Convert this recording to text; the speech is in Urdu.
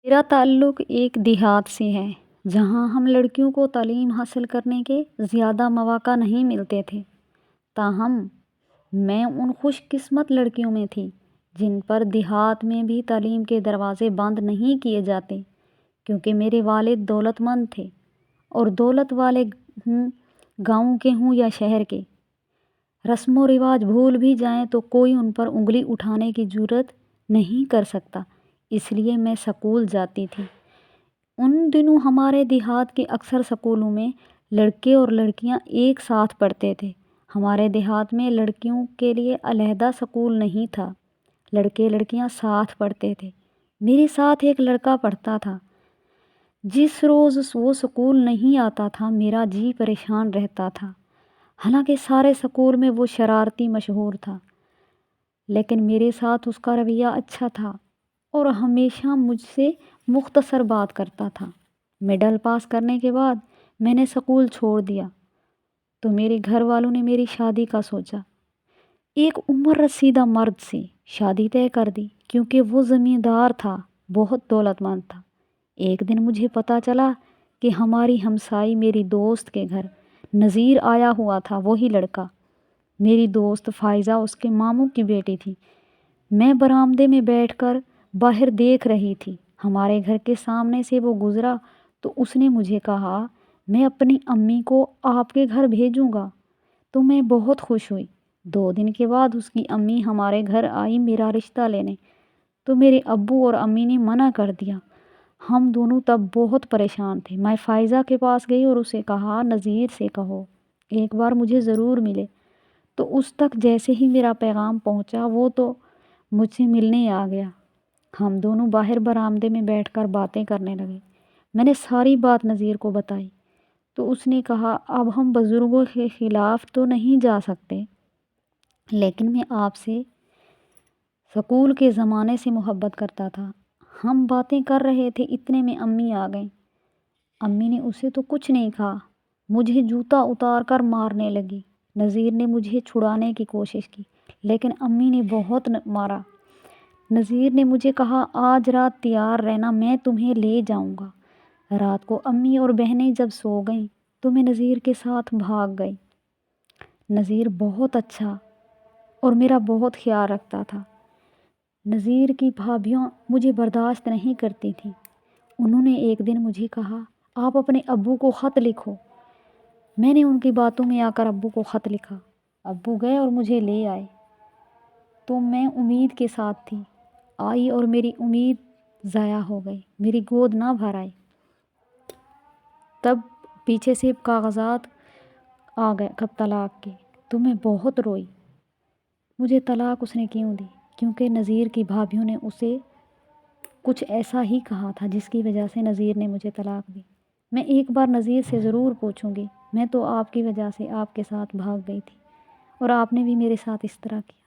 میرا تعلق ایک دیہات سے ہے جہاں ہم لڑکیوں کو تعلیم حاصل کرنے کے زیادہ مواقع نہیں ملتے تھے، تاہم میں ان خوش قسمت لڑکیوں میں تھی جن پر دیہات میں بھی تعلیم کے دروازے بند نہیں کیے جاتے، کیونکہ میرے والد دولت مند تھے اور دولت والے ہوں گاؤں کے ہوں یا شہر کے، رسم و رواج بھول بھی جائیں تو کوئی ان پر انگلی اٹھانے کی جرات نہیں کر سکتا، اس لیے میں سکول جاتی تھی۔ ان دنوں ہمارے دیہات کے اکثر سکولوں میں لڑکے اور لڑکیاں ایک ساتھ پڑھتے تھے۔ ہمارے دیہات میں لڑکیوں کے لیے علیحدہ سکول نہیں تھا، لڑکے لڑکیاں ساتھ پڑھتے تھے۔ میرے ساتھ ایک لڑکا پڑھتا تھا۔ جس روز وہ سکول نہیں آتا تھا میرا جی پریشان رہتا تھا، حالانکہ سارے سکول میں وہ شرارتی مشہور تھا، لیکن میرے ساتھ اس کا رویہ اچھا تھا اور ہمیشہ مجھ سے مختصر بات کرتا تھا۔ میڈل پاس کرنے کے بعد میں نے سکول چھوڑ دیا تو میرے گھر والوں نے میری شادی کا سوچا۔ ایک عمر رسیدہ مرد سے شادی طے کر دی کیونکہ وہ زمیندار تھا، بہت دولت مند تھا۔ ایک دن مجھے پتہ چلا کہ ہماری ہمسائی میری دوست کے گھر نذیر آیا ہوا تھا، وہی لڑکا۔ میری دوست فائزہ اس کے ماموں کی بیٹی تھی۔ میں برآمدے میں بیٹھ کر باہر دیکھ رہی تھی، ہمارے گھر کے سامنے سے وہ گزرا تو اس نے مجھے کہا، میں اپنی امی کو آپ کے گھر بھیجوں گا، تو میں بہت خوش ہوئی۔ 2 دن کے بعد اس کی امی ہمارے گھر آئی میرا رشتہ لینے، تو میرے ابو اور امی نے منع کر دیا۔ ہم دونوں تب بہت پریشان تھے۔ میں فائزہ کے پاس گئی اور اسے کہا، نذیر سے کہو ایک بار مجھے ضرور ملے۔ تو اس تک جیسے ہی میرا پیغام پہنچا وہ تو مجھ سے ملنے آ گیا۔ ہم دونوں باہر برآمدے میں بیٹھ کر باتیں کرنے لگے۔ میں نے ساری بات نذیر کو بتائی تو اس نے کہا، اب ہم بزرگوں کے خلاف تو نہیں جا سکتے، لیکن میں آپ سے سکول کے زمانے سے محبت کرتا تھا۔ ہم باتیں کر رہے تھے، اتنے میں امی آ گئیں۔ امی نے اسے تو کچھ نہیں کہا، مجھے جوتا اتار کر مارنے لگی۔ نذیر نے مجھے چھڑانے کی کوشش کی لیکن امی نے بہت مارا۔ نذیر نے مجھے کہا، آج رات تیار رہنا، میں تمہیں لے جاؤں گا۔ رات کو امی اور بہنیں جب سو گئیں تو میں نذیر کے ساتھ بھاگ گئی۔ نذیر بہت اچھا اور میرا بہت خیال رکھتا تھا۔ نذیر کی بھابھیاں مجھے برداشت نہیں کرتی تھیں۔ انہوں نے ایک دن مجھے کہا، آپ اپنے ابو کو خط لکھو۔ میں نے ان کی باتوں میں آ کر ابو کو خط لکھا۔ ابو گئے اور مجھے لے آئے تو میں امید کے ساتھ تھی، آئی اور میری امید ضائع ہو گئی، میری گود نہ بھر آئی۔ تب پیچھے سے کاغذات آ گئے کب طلاق کے، تو میں بہت روئی۔ مجھے طلاق اس نے کیوں دی؟ کیونکہ نذیر کی بھابھیوں نے اسے کچھ ایسا ہی کہا تھا جس کی وجہ سے نذیر نے مجھے طلاق دی۔ میں ایک بار نذیر سے ضرور پوچھوں گی، میں تو آپ کی وجہ سے آپ کے ساتھ بھاگ گئی تھی اور آپ نے بھی میرے ساتھ اس طرح کیا۔